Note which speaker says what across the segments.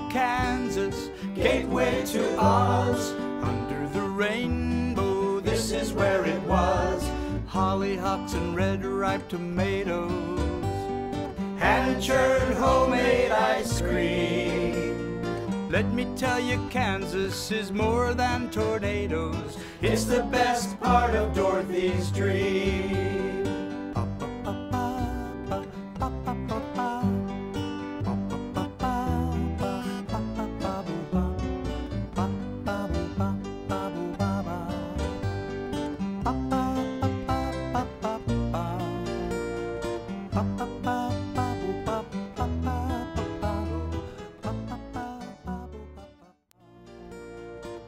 Speaker 1: Kansas, gateway to Oz. Under the rainbow, this is where it was. Hollyhocks and red ripe tomatoes, hand-churned homemade ice cream. Let me tell you, Kansas is more than tornadoes. It's the best part of Dorothy's dream.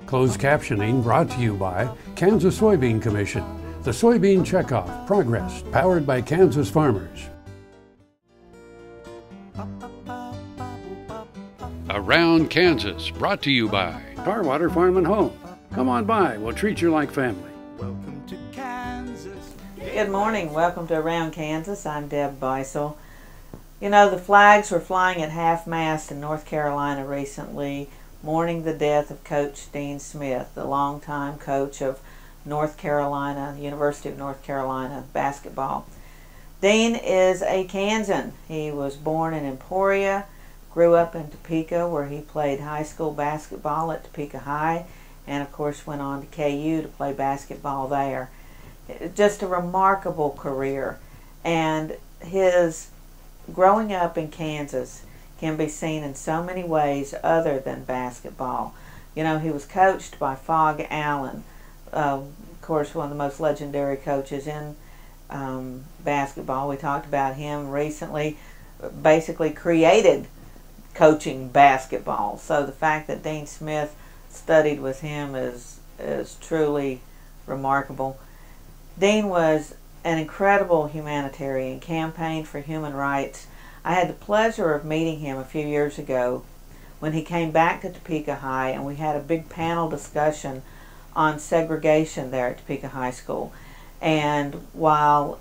Speaker 2: Closed captioning brought to you by Kansas Soybean Commission. The Soybean Checkoff, Progress, powered by Kansas farmers. Around Kansas, brought to you by Tarwater Farm and Home. Come on by, we'll treat you like family.
Speaker 1: Welcome to Kansas.
Speaker 3: Good morning, welcome to Around Kansas. I'm Deb Beisel. You know, the flags were flying at half-mast in North Carolina recently, mourning the death of Coach Dean Smith, the longtime coach of North Carolina, University of North Carolina basketball. Dean is a Kansan. He was born in Emporia, grew up in Topeka, where he played high school basketball at Topeka High, and of course went on to KU to play basketball there. Just a remarkable career, and his growing up in Kansas can be seen in so many ways other than basketball. You know, he was coached by Phog Allen, of course one of the most legendary coaches in basketball. We talked about him recently, basically created coaching basketball. So the fact that Dean Smith studied with him is truly remarkable. Dean was an incredible humanitarian, campaigned for human rights. I had the pleasure of meeting him a few years ago when he came back to Topeka High, and we had a big panel discussion on segregation there at Topeka High School. And while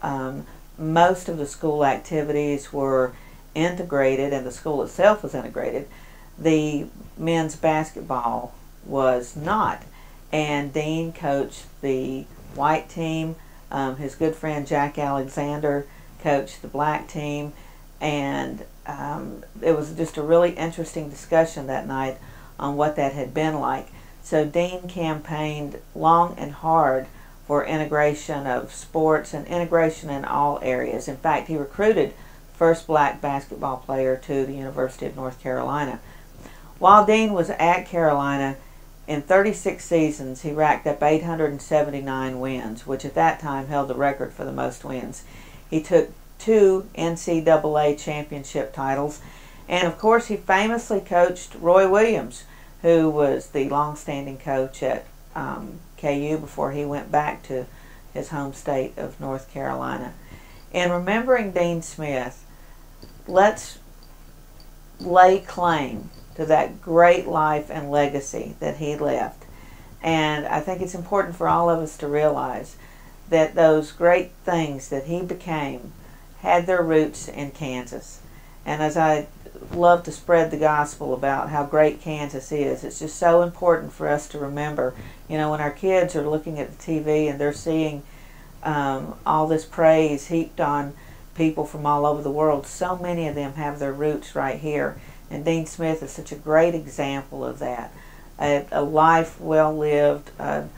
Speaker 3: most of the school activities were integrated and the school itself was integrated, the men's basketball was not. And Dean coached the white team. His good friend Jack Alexander coached the black team. And it was just a really interesting discussion that night on what that had been like. So Dean campaigned long and hard for integration of sports and integration in all areas. In fact, he recruited the first black basketball player to the University of North Carolina. While Dean was at Carolina, in 36 seasons, he racked up 879 wins, which at that time held the record for the most wins. He took 2 NCAA championship titles, and of course he famously coached Roy Williams, who was the long-standing coach at KU before he went back to his home state of North Carolina. In remembering Dean Smith, let's lay claim to that great life and legacy that he left. And I think it's important for all of us to realize that those great things that he became had their roots in Kansas. And as I love to spread the gospel about how great Kansas is, it's just so important for us to remember, you know, when our kids are looking at the TV and they're seeing all this praise heaped on people from all over the world, so many of them have their roots right here. And Dean Smith is such a great example of that. A life well lived, a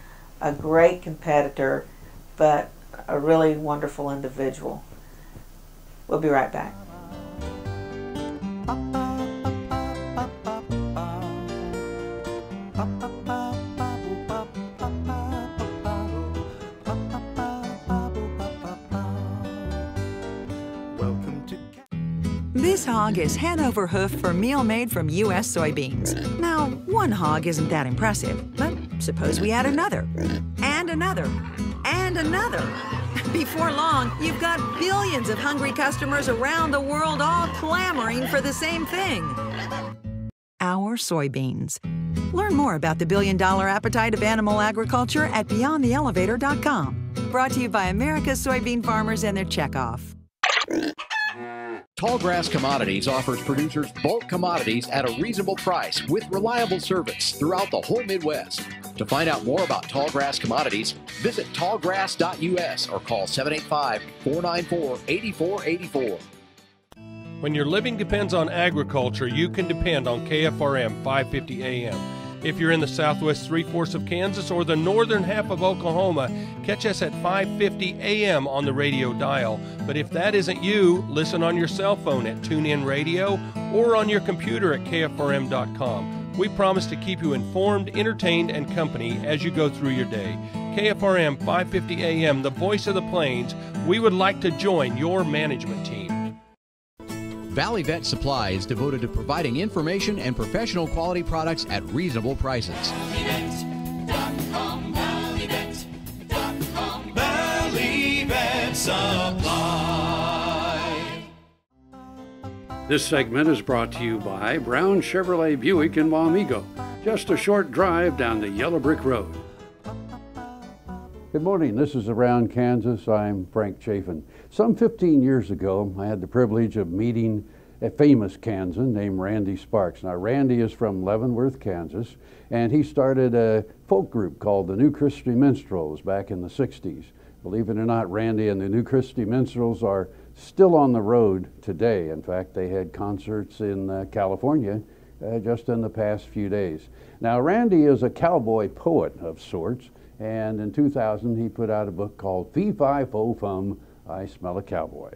Speaker 3: great competitor, but a really wonderful individual. We'll be right back.
Speaker 4: This hog is head over hoof for meal made from U.S. soybeans. Now, one hog isn't that impressive, but suppose we add another, and another, and another. Before long, you've got billions of hungry customers around the world all clamoring for the same thing. Our soybeans. Learn more about the billion-dollar appetite of animal agriculture at BeyondTheElevator.com. Brought to you by America's soybean farmers and their checkoff.
Speaker 5: Tallgrass Commodities offers producers bulk commodities at a reasonable price with reliable service throughout the whole Midwest. To find out more about Tallgrass Commodities, visit tallgrass.us or call 785-494-8484.
Speaker 6: When your living depends on agriculture, you can depend on KFRM 550 AM. If you're in the southwest three-fourths of Kansas or the northern half of Oklahoma, catch us at 550 AM on the radio dial. But if that isn't you, listen on your cell phone at TuneIn Radio or on your computer at KFRM.com. We promise to keep you informed, entertained, and company as you go through your day. KFRM 550 AM, the voice of the plains. We would like to join your management team.
Speaker 5: Valley Vet Supply is devoted to providing information and professional quality products at reasonable prices.
Speaker 1: ValleyVet.com, ValleyVet.com, Valley Vet Supply.
Speaker 2: This segment is brought to you by Brown Chevrolet Buick in Wamego, just a short drive down the Yellow Brick Road. Good morning, this is Around Kansas. I'm Frank Chafin. Some 15 years ago, I had the privilege of meeting a famous Kansan named Randy Sparks. Now, Randy is from Leavenworth, Kansas, and he started a folk group called the New Christy Minstrels back in the 60s. Believe it or not, Randy and the New Christy Minstrels are still on the road today. In fact, they had concerts in California just in the past few days. Now, Randy is a cowboy poet of sorts, and in 2000 he put out a book called Fee-Fi-Fo-Fum, I Smell a Cowboy.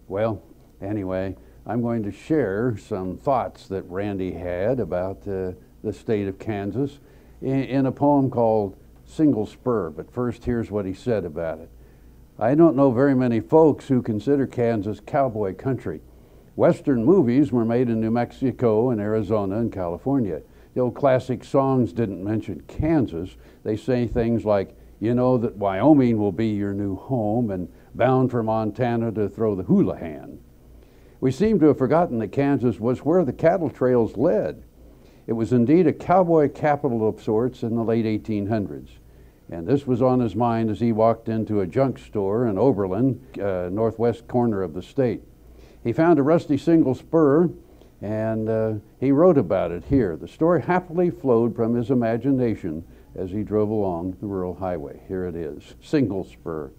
Speaker 2: Well, anyway, I'm going to share some thoughts that Randy had about the state of Kansas in a poem called Single Spur. But first, here's what he said about it. I don't know very many folks who consider Kansas cowboy country. Western movies were made in New Mexico and Arizona and California. The old classic songs didn't mention Kansas. They say things like, you know that Wyoming will be your new home, and bound for Montana to throw the hula hand. We seem to have forgotten that Kansas was where the cattle trails led. It was indeed a cowboy capital of sorts in the late 1800s. And this was on his mind as he walked into a junk store in Oberlin, northwest corner of the state. He found a rusty single spur, and he wrote about it here. The story happily flowed from his imagination as he drove along the rural highway. Here it is, Single Spur.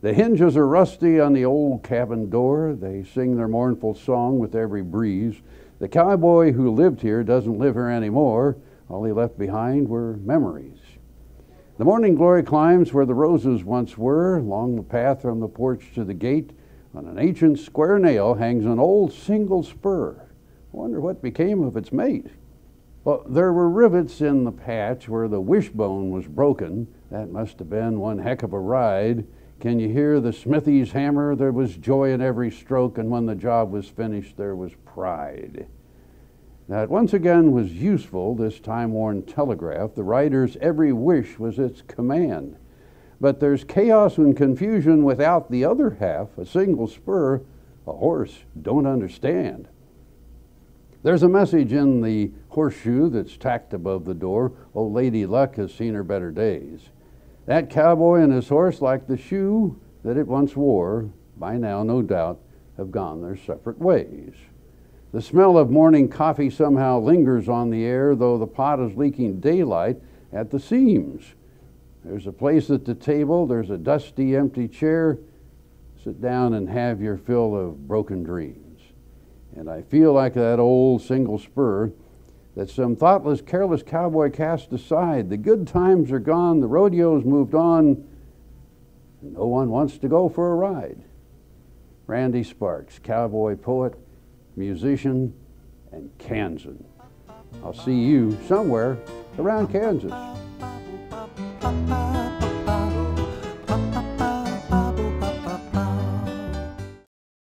Speaker 2: The hinges are rusty on the old cabin door. They sing their mournful song with every breeze. The cowboy who lived here doesn't live here anymore. All he left behind were memories. The morning glory climbs where the roses once were. Along the path from the porch to the gate, on an ancient square nail hangs an old single spur. I wonder what became of its mate. Well, there were rivets in the patch where the wishbone was broken. That must have been one heck of a ride. Can you hear the smithy's hammer? There was joy in every stroke, and when the job was finished, there was pride. Now, it once again was useful, this time-worn telegraph. The rider's every wish was its command. But there's chaos and confusion without the other half, a single spur, a horse don't understand. There's a message in the horseshoe that's tacked above the door. Oh, Lady Luck has seen her better days. That cowboy and his horse, like the shoe that it once wore, by now, no doubt, have gone their separate ways. The smell of morning coffee somehow lingers on the air, though the pot is leaking daylight at the seams. There's a place at the table, there's a dusty, empty chair. Sit down and have your fill of broken dreams. And I feel like that old single spur that some thoughtless, careless cowboy cast aside. The good times are gone, the rodeo's moved on, and no one wants to go for a ride. Randy Sparks, cowboy poet, musician, and Kansan. I'll see you somewhere around Kansas.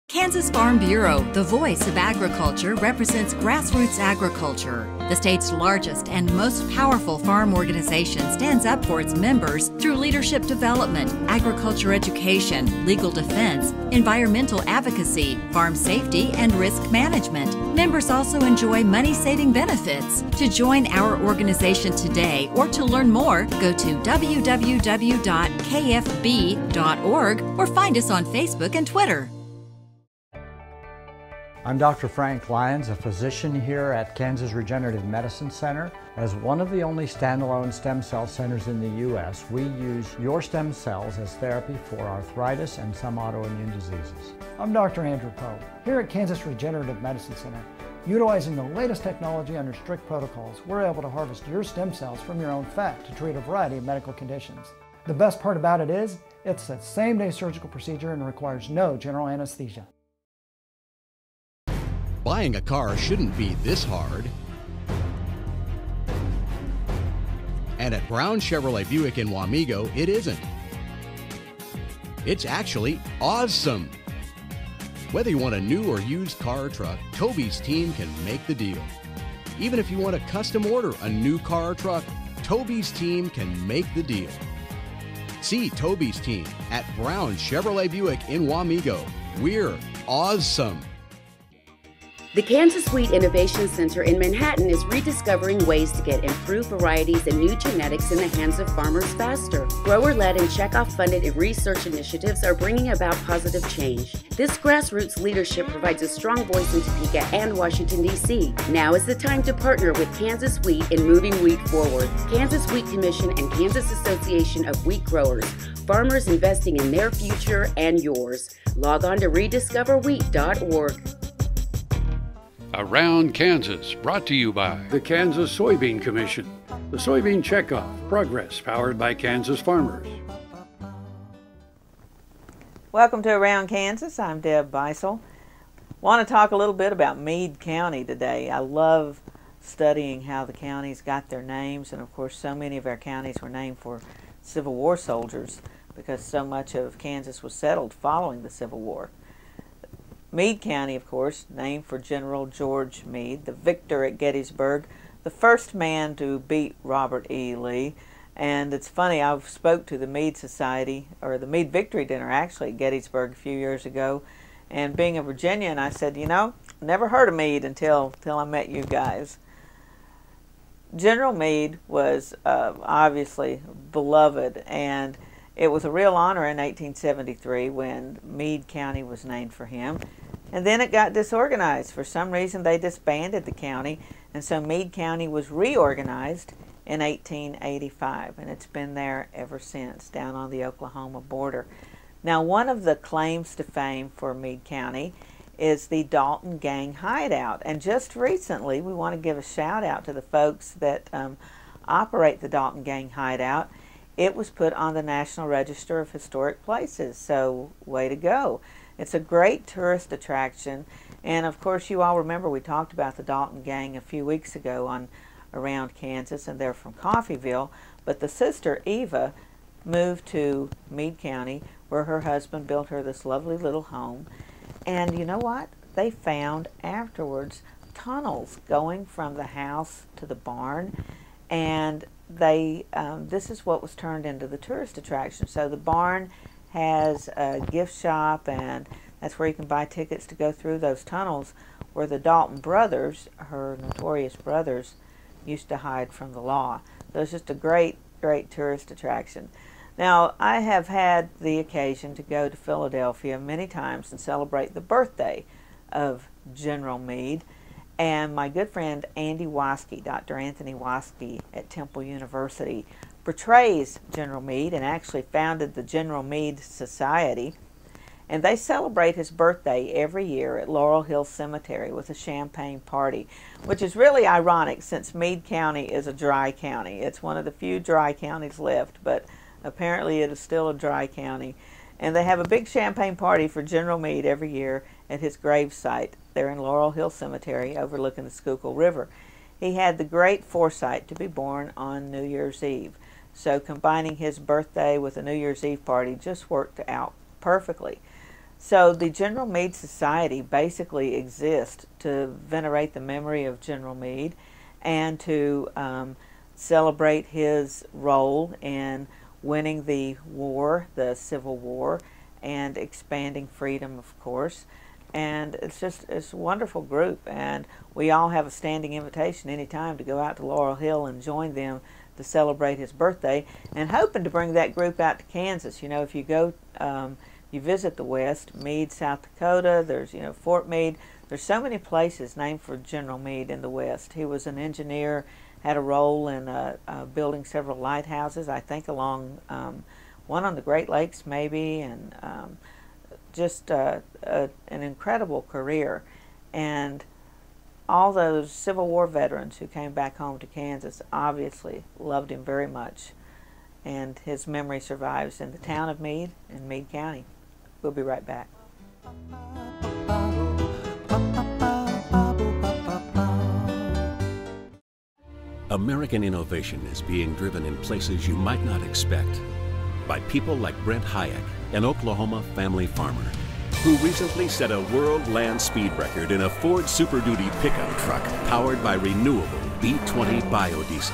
Speaker 7: Kansas Farm Bureau, the voice of agriculture, represents grassroots agriculture. The state's largest and most powerful farm organization stands up for its members through leadership development, agriculture education, legal defense, environmental advocacy, farm safety, and risk management. Members also enjoy money-saving benefits. To join our organization today or to learn more, go to www.kfb.org or find us on Facebook and Twitter.
Speaker 8: I'm Dr. Frank Lyons, a physician here at Kansas Regenerative Medicine Center. As one of the only standalone stem cell centers in the U.S., we use your stem cells as therapy for arthritis and some autoimmune diseases.
Speaker 9: I'm Dr. Andrew Pope. Here at Kansas Regenerative Medicine Center, utilizing the latest technology under strict protocols, we're able to harvest your stem cells from your own fat to treat a variety of medical conditions. The best part about it is, it's a same-day surgical procedure and requires no general anesthesia.
Speaker 5: Buying a car shouldn't be this hard. And at Brown Chevrolet Buick in Wamego, it isn't. It's actually awesome. Whether you want a new or used car or truck, Toby's team can make the deal. Even if you want to custom order a new car or truck, Toby's team can make the deal. See Toby's team at Brown Chevrolet Buick in Wamego. We're awesome.
Speaker 10: The Kansas Wheat Innovation Center in Manhattan is rediscovering ways to get improved varieties and new genetics in the hands of farmers faster. Grower-led and checkoff-funded research initiatives are bringing about positive change. This grassroots leadership provides a strong voice in Topeka and Washington, D.C. Now is the time to partner with Kansas Wheat in moving wheat forward. Kansas Wheat Commission and Kansas Association of Wheat Growers. Farmers investing in their future and yours. Log on to rediscoverwheat.org.
Speaker 2: Around Kansas, brought to you by the Kansas Soybean Commission, the Soybean Checkoff, Progress, powered by Kansas farmers.
Speaker 3: Welcome to Around Kansas. I'm Deb Beisel. Want to talk a little bit about Meade County today. I love studying how the counties got their names, and of course so many of our counties were named for Civil War soldiers because so much of Kansas was settled following the Civil War. Meade County, of course, named for General George Meade, the victor at Gettysburg, the first man to beat Robert E. Lee. And it's funny, I spoke to the Meade Society, or the Meade Victory Dinner actually, at Gettysburg a few years ago. And being a Virginian, I said, you know, never heard of Meade until I met you guys. General Meade was obviously beloved, and it was a real honor in 1873 when Meade County was named for him. And then it got disorganized. For some reason they disbanded the county, and so Meade County was reorganized in 1885, and it's been there ever since, down on the Oklahoma border. Now, one of the claims to fame for Meade County is the Dalton Gang Hideout, and just recently we want to give a shout out to the folks that operate the Dalton Gang Hideout. It was put on the National Register of Historic Places, so way to go. It's a great tourist attraction, and of course you all remember we talked about the Dalton Gang a few weeks ago on Around Kansas, and they're from Coffeyville, but the sister Eva moved to Meade County where her husband built her this lovely little home, and you know what? They found afterwards tunnels going from the house to the barn, and they this is what was turned into the tourist attraction. So the barn has a gift shop, and that's where you can buy tickets to go through those tunnels where the Dalton brothers, her notorious brothers, used to hide from the law. So it's just a great, great tourist attraction. Now, I have had the occasion to go to Philadelphia many times and celebrate the birthday of General Meade. And my good friend Andy Waskey, Dr. Anthony Waskey at Temple University, portrays General Meade and actually founded the General Meade Society. And they celebrate his birthday every year at Laurel Hill Cemetery with a champagne party, which is really ironic since Meade County is a dry county. It's one of the few dry counties left, but apparently it is still a dry county. And they have a big champagne party for General Meade every year at his gravesite there in Laurel Hill Cemetery overlooking the Schuylkill River. He had the great foresight to be born on New Year's Eve. So combining his birthday with a New Year's Eve party just worked out perfectly. So the General Meade Society basically exists to venerate the memory of General Meade and to celebrate his role in winning the war, the Civil War, and expanding freedom, of course. And it's a wonderful group, and we all have a standing invitation anytime to go out to Laurel Hill and join them to celebrate his birthday, and hoping to bring that group out to Kansas. You know, if you go you visit the West, Meade, South Dakota, there's, you know, Fort Meade. There's so many places named for General Meade in the West. He was an engineer, had a role in building several lighthouses, I think along one on the Great Lakes maybe, and just an incredible career. And all those Civil War veterans who came back home to Kansas obviously loved him very much. And his memory survives in the town of Meade in Meade County. We'll be right back.
Speaker 11: American innovation is being driven in places you might not expect by people like Brent Hayek, an Oklahoma family farmer, who recently set a world land speed record in a Ford Super Duty pickup truck powered by renewable B20 biodiesel.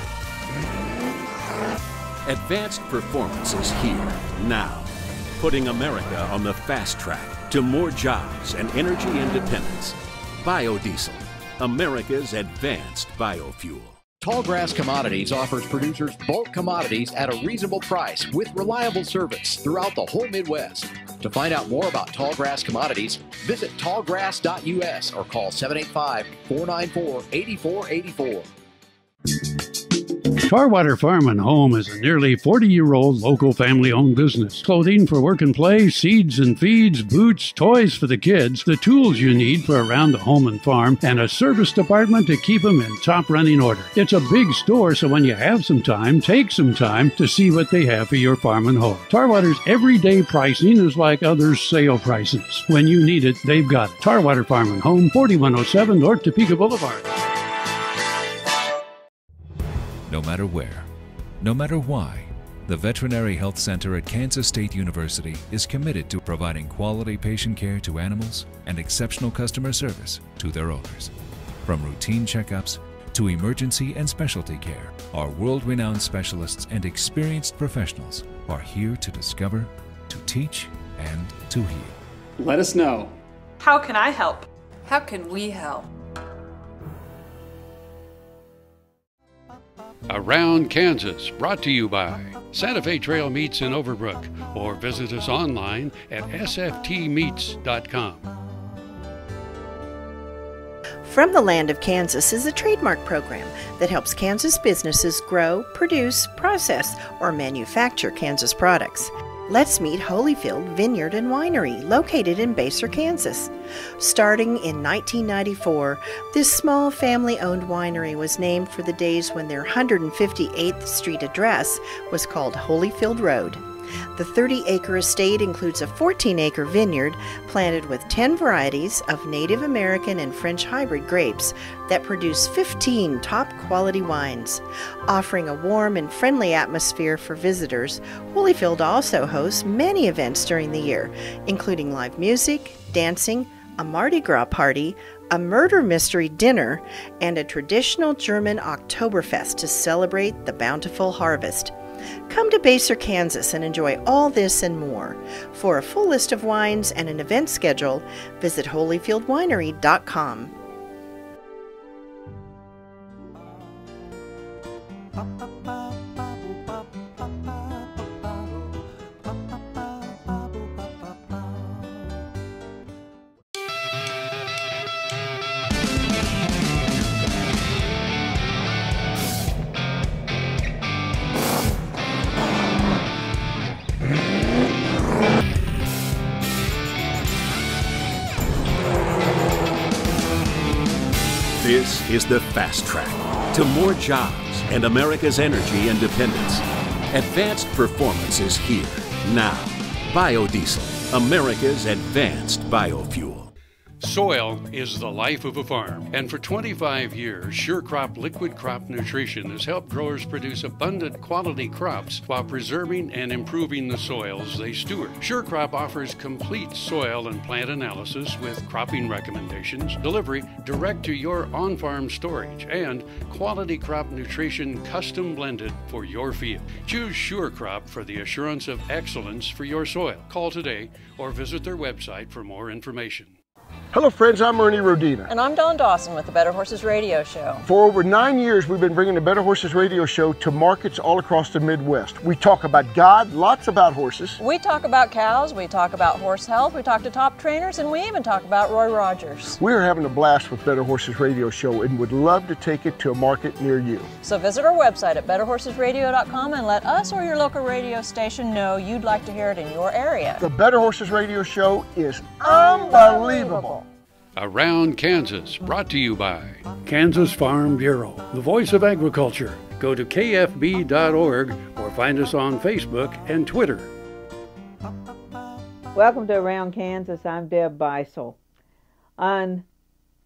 Speaker 11: Advanced performance is here, now, putting America on the fast track to more jobs and energy independence. Biodiesel, America's advanced biofuel.
Speaker 5: Tallgrass Commodities offers producers bulk commodities at a reasonable price with reliable service throughout the whole Midwest. To find out more about Tallgrass Commodities, visit tallgrass.us or call 785-494-8484.
Speaker 12: Tarwater Farm and Home is a nearly 40-year-old local family-owned business. Clothing for work and play, seeds and feeds, boots, toys for the kids, the tools you need for around the home and farm, and a service department to keep them in top running order. It's a big store, so when you have some time, take some time to see what they have for your farm and home. Tarwater's everyday pricing is like others' sale prices. When you need it, they've got it. Tarwater Farm and Home, 4107 North Topeka Boulevard.
Speaker 13: No matter where, no matter why, the Veterinary Health Center at Kansas State University is committed to providing quality patient care to animals and exceptional customer service to their owners. From routine checkups to emergency and specialty care, our world-renowned specialists and experienced professionals are here to discover, to teach, and to heal.
Speaker 14: Let us know.
Speaker 15: How can I help? How can we help?
Speaker 12: Around Kansas, brought to you by Santa Fe Trail Meats in Overbrook, or visit us online at sftmeats.com.
Speaker 16: From the Land of Kansas is a trademark program that helps Kansas businesses grow, produce, process, or manufacture Kansas products. Let's meet Holyfield Vineyard and Winery, located in Basehor, Kansas. Starting in 1994, this small family-owned winery was named for the days when their 158th Street address was called Holyfield Road. The 30-acre estate includes a 14-acre vineyard planted with 10 varieties of Native American and French hybrid grapes that produce 15 top-quality wines. Offering a warm and friendly atmosphere for visitors, Holyfield also hosts many events during the year, including live music, dancing, a Mardi Gras party, a murder mystery dinner, and a traditional German Oktoberfest to celebrate the bountiful harvest. Come to Basehor, Kansas and enjoy all this and more. For a full list of wines and an event schedule, visit holyfieldwinery.com.
Speaker 11: This is the fast track to more jobs and America's energy independence. Advanced performance is here, now. Biodiesel, America's advanced biofuel.
Speaker 12: Soil is the life of a farm, and for 25 years, SureCrop Liquid Crop Nutrition has helped growers produce abundant quality crops while preserving and improving the soils they steward. SureCrop offers complete soil and plant analysis with cropping recommendations, delivery direct to your on-farm storage, and quality crop nutrition custom blended for your field. Choose SureCrop for the assurance of excellence for your soil. Call today or visit their website for more information.
Speaker 14: Hello friends, I'm Ernie Rodina.
Speaker 17: And I'm Dawn Dawson with the Better Horses Radio Show.
Speaker 14: For over 9 years, we've been bringing the Better Horses Radio Show to markets all across the Midwest. We talk about God, lots about horses.
Speaker 17: We talk about cows, we talk about horse health, we talk to top trainers, and we even talk about Roy Rogers.
Speaker 14: We're having a blast with Better Horses Radio Show and would love to take it to a market near you.
Speaker 17: So visit our website at betterhorsesradio.com and let us or your local radio station know you'd like to hear it in your area.
Speaker 14: The Better Horses Radio Show is unbelievable.
Speaker 12: Around Kansas, brought to you by Kansas Farm Bureau, the voice of agriculture. Go to kfb.org or find us on Facebook and Twitter.
Speaker 3: Welcome to Around Kansas. I'm Deb Beisel. On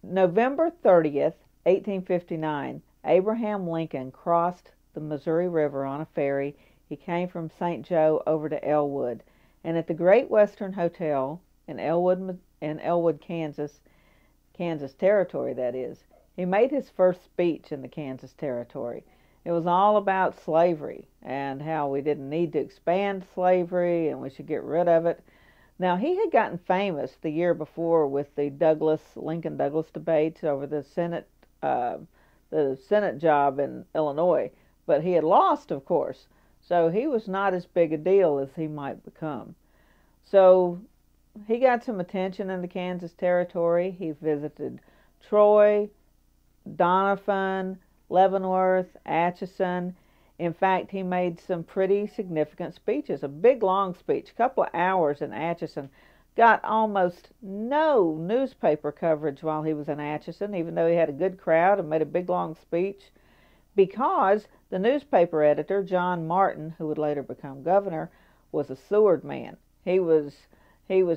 Speaker 3: November 30th, 1859, Abraham Lincoln crossed the Missouri River on a ferry. He came from St. Joe over to Elwood. And at the Great Western Hotel in Elwood, Kansas Territory, that is, he made his first speech in the Kansas Territory. It was all about slavery and how we didn't need to expand slavery and we should get rid of it. Now, he had gotten famous the year before with the Lincoln-Douglas debates over the Senate job in Illinois, but he had lost, of course, so he was not as big a deal as he might become. So he got some attention in the Kansas Territory. He visited Troy, Doniphan, Leavenworth, Atchison. In fact, he made some pretty significant speeches. A big, long speech, a couple of hours in Atchison. Got almost no newspaper coverage while he was in Atchison, even though he had a good crowd and made a big, long speech, because the newspaper editor, John Martin, who would later become governor, was a Seward man. He was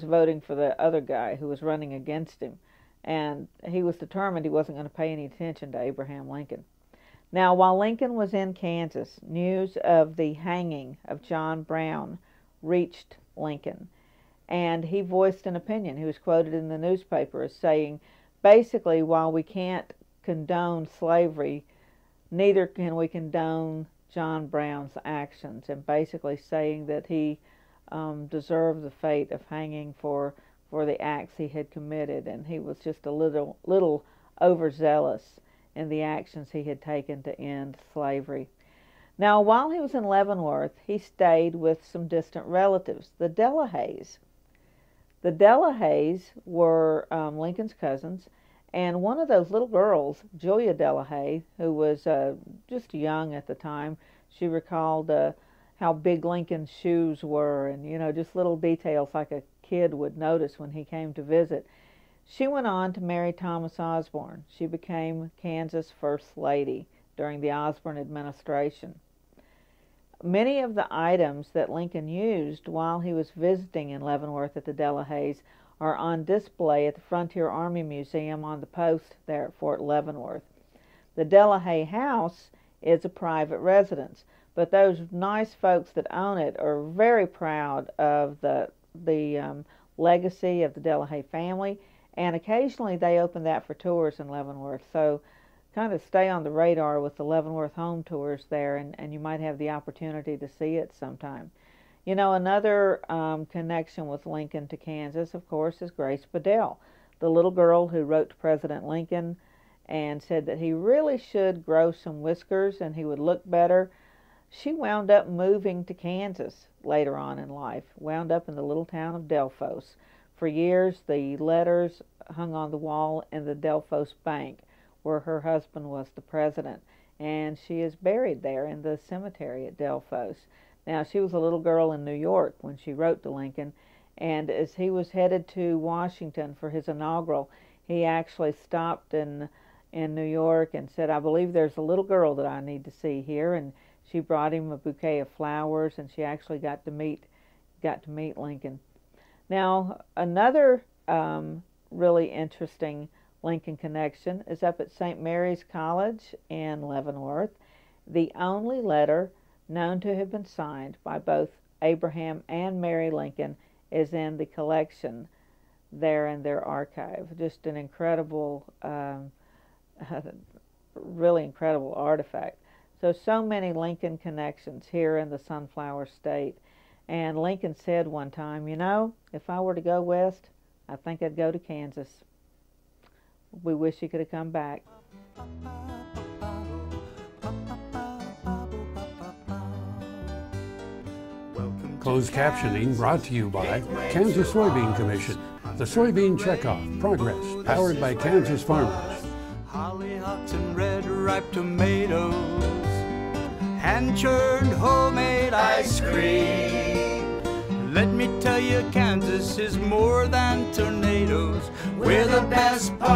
Speaker 3: voting for the other guy who was running against him, and he was determined he wasn't going to pay any attention to Abraham Lincoln. Now, while Lincoln was in Kansas, news of the hanging of John Brown reached Lincoln, and he voiced an opinion. He was quoted in the newspaper as saying, basically, while we can't condone slavery, neither can we condone John Brown's actions, and basically saying that he deserved the fate of hanging for the acts he had committed, and he was just a little overzealous in the actions he had taken to end slavery. Now, while he was in Leavenworth, he stayed with some distant relatives, the Delahays. The Delahays were Lincoln's cousins, and one of those little girls, Julia Delahay, who was just young at the time, she recalled how big Lincoln's shoes were, and, you know, just little details like a kid would notice when he came to visit. She went on to marry Thomas Osborne. She became Kansas First Lady during the Osborne administration. Many of the items that Lincoln used while he was visiting in Leavenworth at the Delahays are on display at the Frontier Army Museum on the post there at Fort Leavenworth. The Delahay House is a private residence, but those nice folks that own it are very proud of the legacy of the Delahay family, and occasionally they open that for tours in Leavenworth. So kind of stay on the radar with the Leavenworth home tours there, and you might have the opportunity to see it sometime. You know, another connection with Lincoln to Kansas, of course, is Grace Bedell, the little girl who wrote to President Lincoln and said that he really should grow some whiskers and he would look better. She wound up moving to Kansas later on in life, wound up in the little town of Delphos. For years, the letters hung on the wall in the Delphos Bank, where her husband was the president, and she is buried there in the cemetery at Delphos. Now, she was a little girl in New York when she wrote to Lincoln, and as he was headed to Washington for his inaugural, he actually stopped in New York and said, I believe there's a little girl that I need to see here, and she brought him a bouquet of flowers, and she actually got to meet Lincoln. Now, another really interesting Lincoln connection is up at St. Mary's College in Leavenworth. The only letter known to have been signed by both Abraham and Mary Lincoln is in the collection there in their archive. Just an incredible, really incredible artifact. So many Lincoln connections here in the Sunflower State. And Lincoln said one time, you know, if I were to go west, I think I'd go to Kansas. We wish he could have come back.
Speaker 12: Closed captioning brought to you by Kansas Soybean Commission, the Soybean Checkoff, Progress, powered by Kansas farmers.
Speaker 1: Hollyhocks and red ripe tomatoes, hand-churned homemade ice cream. Let me tell you, Kansas is more than tornadoes. We're the best part